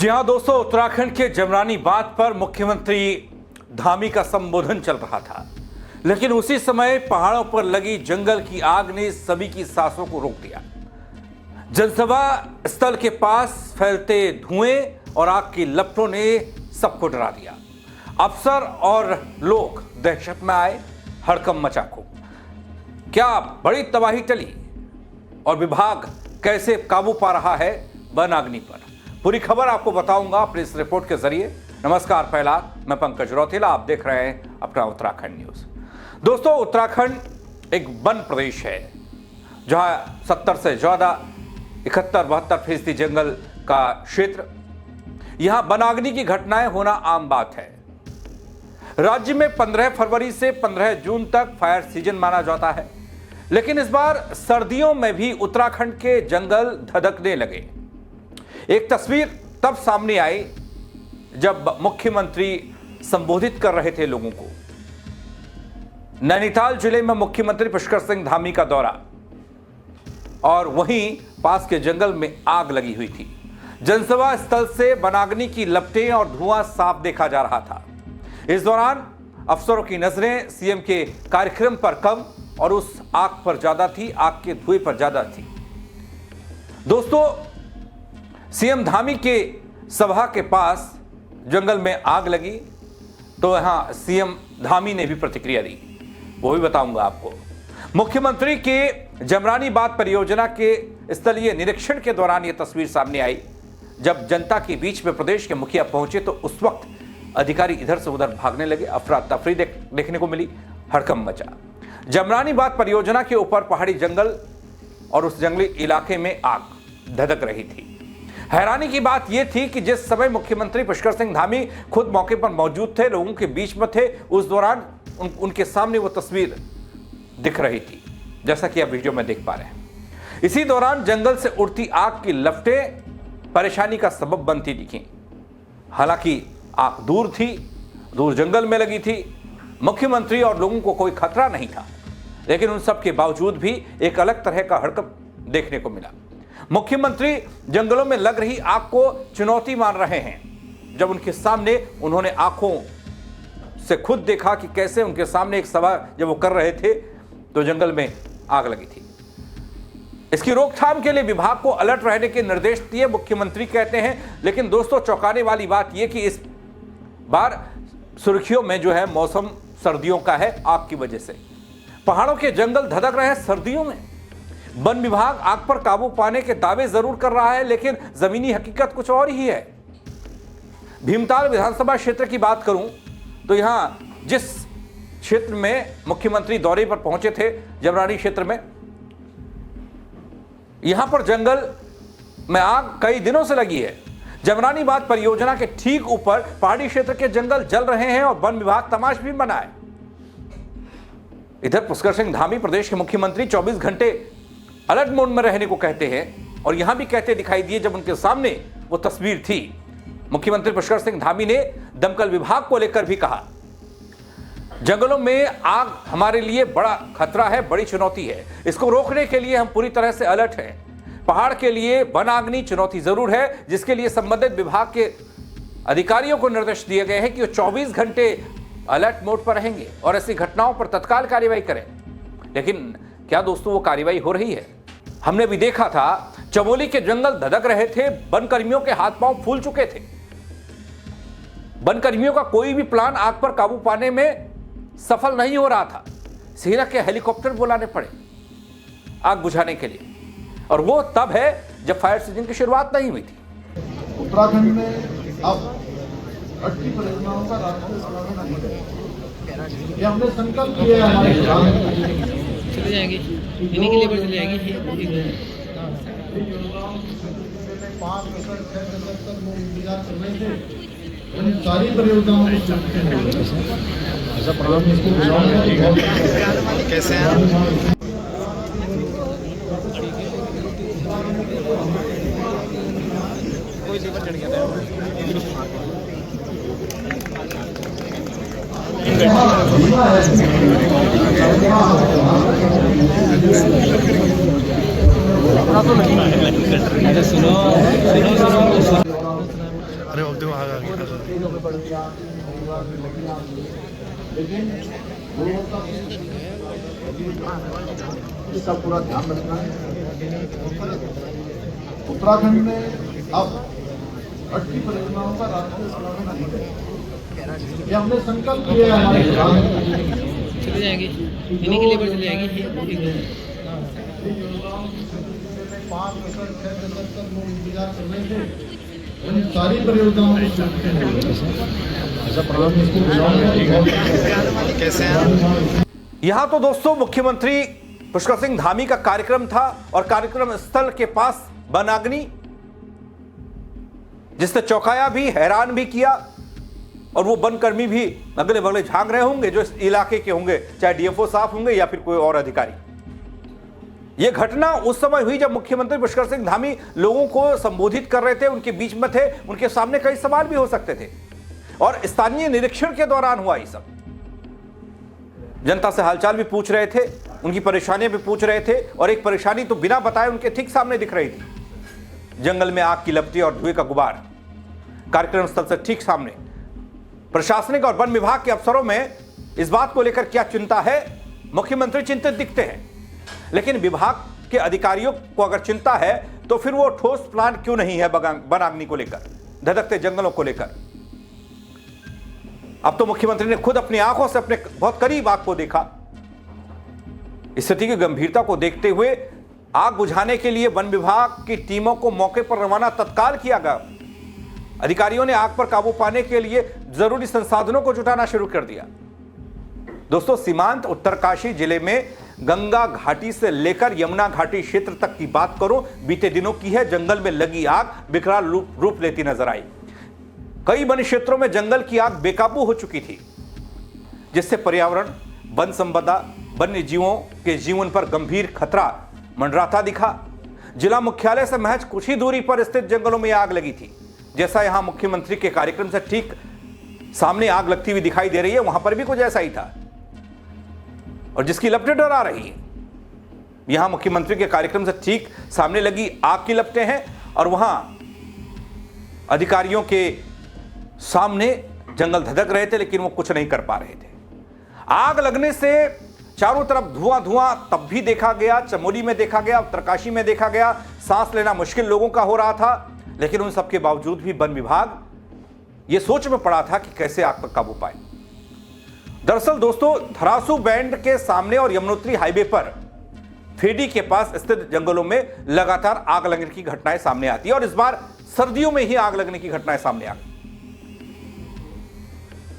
जी हां दोस्तों, उत्तराखंड के जमरानी बांध पर मुख्यमंत्री धामी का संबोधन चल रहा था, लेकिन उसी समय पहाड़ों पर लगी जंगल की आग ने सभी की सांसों को रोक दिया। जनसभा स्थल के पास फैलते धुएं और आग की लपटों ने सबको डरा दिया। अफसर और लोग दहशत में आए, हड़कंप मचा खूब। क्या बड़ी तबाही टली और विभाग कैसे काबू पा रहा है वनाग्नि पर, पूरी खबर आपको बताऊंगा अपनी इस रिपोर्ट के जरिए। नमस्कार, पहला मैं पंकज रौतेला, आप देख रहे हैं अपना उत्तराखंड न्यूज। दोस्तों, उत्तराखंड एक वन प्रदेश है जहां 70 से ज्यादा 71-72% जंगल का क्षेत्र। यहां वनाग्नि की घटनाएं होना आम बात है। राज्य में 15 फरवरी से 15 जून तक फायर सीजन माना जाता है, लेकिन इस बार सर्दियों में भी उत्तराखंड के जंगल धधकने लगे। एक तस्वीर तब सामने आई जब मुख्यमंत्री संबोधित कर रहे थे लोगों को। नैनीताल जिले में मुख्यमंत्री पुष्कर सिंह धामी का दौरा, और वहीं पास के जंगल में आग लगी हुई थी। जनसभा स्थल से वनाग्नि की लपटें और धुआं साफ देखा जा रहा था। इस दौरान अफसरों की नजरें सीएम के कार्यक्रम पर कम और उस आग पर ज्यादा थी, आग के धुएं पर ज्यादा थी। दोस्तों, सीएम धामी के सभा के पास जंगल में आग लगी तो यहां सीएम धामी ने भी प्रतिक्रिया दी, वो भी बताऊंगा आपको। मुख्यमंत्री के जमरानी बांध परियोजना के स्थलीय निरीक्षण के दौरान यह तस्वीर सामने आई। जब जनता के बीच में प्रदेश के मुखिया पहुंचे तो उस वक्त अधिकारी इधर से उधर भागने लगे, अफरा तफरी देखने को मिली, हड़कंप मचा। जमरानी बांध परियोजना के ऊपर पहाड़ी जंगल और उस जंगली इलाके में आग धधक रही थी। हैरानी की बात यह थी कि जिस समय मुख्यमंत्री पुष्कर सिंह धामी खुद मौके पर मौजूद थे, लोगों के बीच में थे, उस दौरान उनके सामने वो तस्वीर दिख रही थी, जैसा कि आप वीडियो में देख पा रहे हैं। इसी दौरान जंगल से उड़ती आग की लपटें परेशानी का सबब बनती दिखी। हालांकि आग दूर थी, दूर जंगल में लगी थी, मुख्यमंत्री और लोगों को कोई खतरा नहीं था, लेकिन उन सब के बावजूद भी एक अलग तरह का हड़कंप देखने को मिला। मुख्यमंत्री जंगलों में लग रही आग को चुनौती मान रहे हैं। जब उनके सामने उन्होंने आंखों से खुद देखा कि कैसे उनके सामने एक सभा जब वो कर रहे थे तो जंगल में आग लगी थी। इसकी रोकथाम के लिए विभाग को अलर्ट रहने के निर्देश दिए मुख्यमंत्री कहते हैं। लेकिन दोस्तों, चौंकाने वाली बात यह कि इस बार सुर्खियों में जो है मौसम सर्दियों का है। आग की वजह से पहाड़ों के जंगल धधक रहे हैं सर्दियों में। वन विभाग आग पर काबू पाने के दावे जरूर कर रहा है, लेकिन जमीनी हकीकत कुछ और ही है। भीमताल विधानसभा क्षेत्र की बात करूं तो यहां जिस क्षेत्र में मुख्यमंत्री दौरे पर पहुंचे थे, जमरानी क्षेत्र में, यहां पर जंगल में आग कई दिनों से लगी है। जमरानी बांध परियोजना के ठीक ऊपर पहाड़ी क्षेत्र के जंगल जल रहे हैं और वन विभाग तमाश भी बना है। इधर पुष्कर सिंह धामी प्रदेश के मुख्यमंत्री 24 घंटे अलर्ट मोड में रहने को कहते हैं, और यहां भी कहते दिखाई दिए जब उनके सामने वो तस्वीर थी। मुख्यमंत्री पुष्कर सिंह धामी ने दमकल विभाग को लेकर भी कहा, जंगलों में आग हमारे लिए बड़ा खतरा है, बड़ी चुनौती है। इसको रोकने के लिए हम पूरी तरह से अलर्ट हैं। पहाड़ के लिए वनाग्नि चुनौती जरूर है, जिसके लिए संबंधित विभाग के अधिकारियों को निर्देश दिए गए हैं कि वो 24 घंटे अलर्ट मोड पर रहेंगे और ऐसी घटनाओं पर तत्काल कार्रवाई करें। लेकिन क्या दोस्तों, वो कार्रवाई हो रही है? हमने भी देखा था, चमोली के जंगल धधक रहे थे, वन कर्मियों के हाथ पांव फूल चुके थे। वन कर्मियों का कोई भी प्लान आग पर काबू पाने में सफल नहीं हो रहा था। सेना के हेलीकॉप्टर बुलाने पड़े आग बुझाने के लिए, और वो तब है जब फायर सीजन की शुरुआत नहीं हुई थी। उत्तराखंड में अब 80 परियोजनाओं का राष्ट्रीय समाधान नहीं है। ये हमने संकल्प किया है हमारे चले जाएंगे, इन्हीं के लिए चले जाएंगी। 5 दशक 6 दशक तक वो इंतजार कर रहे थे, उन सारी परियोजनाओं को कैसे हैं? कोई लीवर चढ़ गया था। सुनो अरे अब देखो आगे लेकिन इसका पूरा ध्यान रखना है। उत्तराखंड में अब 80 परियोजनाओं का राष्ट्रीय संगठन नहीं है। ये हमने संकल्प किया है हमारे चले जाएंगे, इन्हीं के लेबर चले जाएंगे। 5 दशक 6 दशक तक लोग इंतजार कर रहे थे, इन सारी परियोजनाओं को कैसे यहां तो दोस्तों मुख्यमंत्री पुष्कर सिंह धामी का कार्यक्रम था और कार्यक्रम स्थल के पास वनाग्नि, जिसने चौंकाया भी, हैरान भी किया। और वो वनकर्मी भी अगले बगले झांक रहे होंगे जो इस इलाके के होंगे, चाहे डीएफओ साहब होंगे या फिर कोई और अधिकारी। यह घटना उस समय हुई जब मुख्यमंत्री पुष्कर सिंह धामी लोगों को संबोधित कर रहे थे, उनके बीच में थे, उनके सामने कई सवाल भी हो सकते थे। और स्थानीय निरीक्षण के दौरान हुआ ये सब। जनता से हालचाल भी पूछ रहे थे, उनकी परेशानियां भी पूछ रहे थे, और एक परेशानी तो बिना बताए उनके ठीक सामने दिख रही थी। जंगल में आग की लपटें और धुएं का गुबार कार्यक्रम स्थल से ठीक सामने। प्रशासनिक और वन विभाग के अफसरों में इस बात को लेकर क्या चिंता है? मुख्यमंत्री चिंतित दिखते हैं, लेकिन विभाग के अधिकारियों को अगर चिंता है तो फिर वो ठोस प्लान क्यों नहीं है वनाग्नि को लेकर, धधकते जंगलों को लेकर? अब तो मुख्यमंत्री ने खुद अपनी आंखों से अपने बहुत करीब आग को देखा। स्थिति की गंभीरता को देखते हुए आग बुझाने के लिए वन विभाग की टीमों को मौके पर रवाना तत्काल किया गया। अधिकारियों ने आग पर काबू पाने के लिए जरूरी संसाधनों को जुटाना शुरू कर दिया। दोस्तों, सीमांत उत्तरकाशी जिले में गंगा घाटी से लेकर यमुना घाटी क्षेत्र तक की बात करो, बीते दिनों की है। जंगल में लगी आग विकराल रूप लेती नजर आई। कई वन क्षेत्रों में जंगल की आग बेकाबू हो चुकी थी, जिससे पर्यावरण, वन संपदा, वन्य जीवों के जीवन पर गंभीर खतरा मंडराता दिखा। जिला मुख्यालय से महज कुछ ही दूरी पर स्थित जंगलों में आग लगी थी। जैसा यहां मुख्यमंत्री के कार्यक्रम से ठीक सामने आग लगती हुई दिखाई दे रही है, वहां पर भी कुछ ऐसा ही था, और जिसकी लपटें डरा रही है। यहां मुख्यमंत्री के कार्यक्रम से ठीक सामने लगी आग की लपटें हैं, और वहां अधिकारियों के सामने जंगल धधक रहे थे, लेकिन वो कुछ नहीं कर पा रहे थे। आग लगने से चारों तरफ धुआं धुआं तब भी देखा गया, चमोली में देखा गया, उत्तरकाशी में देखा गया। सांस लेना मुश्किल लोगों का हो रहा था, लेकिन उन सबके बावजूद भी वन विभाग ये सोच में पड़ा था कि कैसे आग पर काबू पाए। दरअसल दोस्तों, धरासू बैंड के सामने और यमुनोत्री हाईवे पर फेडी के पास स्थित जंगलों में लगातार आग लगने की घटनाएं सामने आती है, और इस बार सर्दियों में ही आग लगने की घटनाएं सामने आ गई।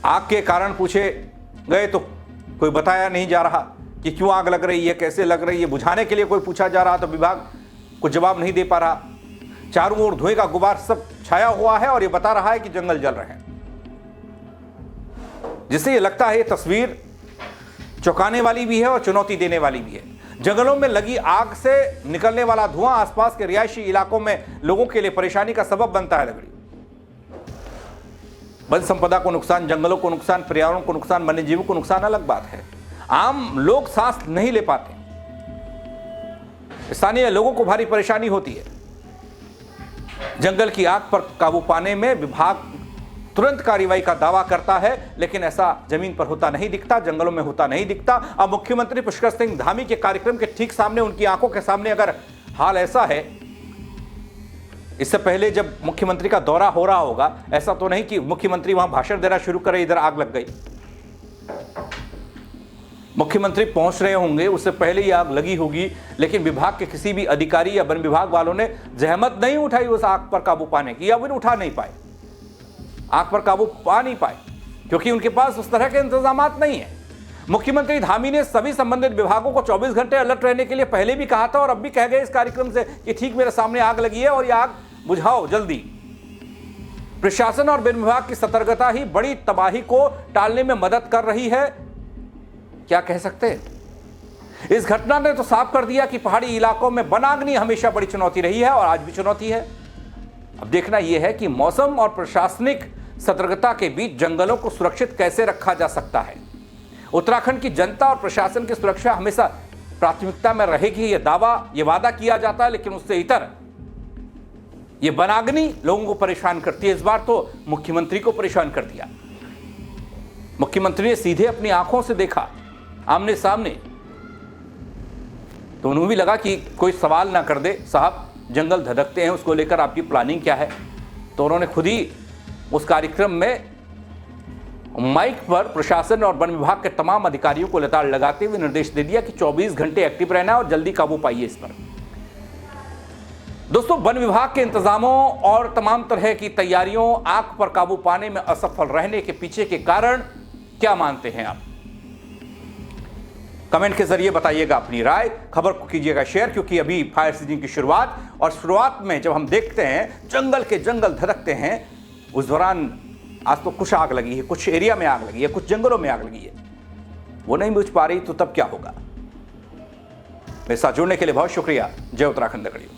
आग के कारण पूछे गए तो कोई बताया नहीं जा रहा कि क्यों आग लग रही है, कैसे लग रही है। बुझाने के लिए कोई पूछा जा रहा तो विभाग कुछ जवाब नहीं दे पा रहा। चारों ओर धुएं का गुबार सब छाया हुआ है और ये बता रहा है कि जंगल जल रहे हैं, जिससे ये लगता है ये तस्वीर चौंकाने वाली भी है और चुनौती देने वाली भी है। जंगलों में लगी आग से निकलने वाला धुआं आसपास के रिहायशी इलाकों में लोगों के लिए परेशानी का सबब बनता है। लगड़ी वन संपदा को नुकसान, जंगलों को नुकसान, पर्यावरण को नुकसान, वन्यजीवों को नुकसान अलग बात है। आम लोग सांस नहीं ले पाते, स्थानीय लोगों को भारी परेशानी होती है। जंगल की आग पर काबू पाने में विभाग तुरंत कार्रवाई का दावा करता है, लेकिन ऐसा जमीन पर होता नहीं दिखता, जंगलों में होता नहीं दिखता। अब मुख्यमंत्री पुष्कर सिंह धामी के कार्यक्रम के ठीक सामने, उनकी आंखों के सामने अगर हाल ऐसा है, इससे पहले जब मुख्यमंत्री का दौरा हो रहा होगा, ऐसा तो नहीं कि मुख्यमंत्री वहां भाषण देना शुरू करे, इधर आग लग गई। मुख्यमंत्री पहुंच रहे होंगे, उससे पहले ही आग लगी होगी, लेकिन विभाग के किसी भी अधिकारी या वन विभाग वालों ने जहमत नहीं उठाई उस आग पर काबू पाने की, या फिर उठा नहीं पाए, आग पर काबू पा नहीं पाए, क्योंकि उनके पास उस तरह के इंतजामात नहीं है। मुख्यमंत्री धामी ने सभी संबंधित विभागों को 24 घंटे अलर्ट रहने के लिए पहले भी कहा था, और अब भी कह गए इस कार्यक्रम से कि ठीक मेरे सामने आग लगी है और यह आग बुझाओ जल्दी। प्रशासन और वन विभाग की सतर्कता ही बड़ी तबाही को टालने में मदद कर रही है, क्या कह सकते हैं। इस घटना ने तो साफ कर दिया कि पहाड़ी इलाकों में वनाग्नि हमेशा बड़ी चुनौती रही है और आज भी चुनौती है। अब देखना यह है कि मौसम और प्रशासनिक सतर्कता के बीच जंगलों को सुरक्षित कैसे रखा जा सकता है। उत्तराखंड की जनता और प्रशासन की सुरक्षा हमेशा प्राथमिकता में रहेगी, यह वादा किया जाता है, लेकिन उससे इतर ये वनाग्नि लोगों को परेशान करती है। इस बार तो मुख्यमंत्री को परेशान कर दिया। मुख्यमंत्री ने सीधे अपनी आंखों से देखा, आमने सामने, तो उन्हें भी लगा कि कोई सवाल ना कर दे, साहब जंगल धधकते हैं, उसको लेकर आपकी प्लानिंग क्या है। तो उन्होंने खुद ही उस कार्यक्रम में माइक पर प्रशासन और वन विभाग के तमाम अधिकारियों को लताड़ लगाते हुए निर्देश दे दिया कि 24 घंटे एक्टिव रहना और जल्दी काबू पाइए इस पर। दोस्तों, वन विभाग के इंतजामों और तमाम तरह की तैयारियों, आग पर काबू पाने में असफल रहने के पीछे के कारण क्या मानते हैं आप? कमेंट के जरिए बताइएगा अपनी राय। खबर को कीजिएगा शेयर, क्योंकि अभी फायर सीजन की शुरुआत, और शुरुआत में जब हम देखते हैं जंगल के जंगल धधकते हैं, उस दौरान आज तो कुछ आग लगी है, कुछ एरिया में आग लगी है, कुछ जंगलों में आग लगी है, वो नहीं बुझ पा रही, तो तब क्या होगा? मेरे साथ जुड़ने के लिए बहुत शुक्रिया। जय उत्तराखंड।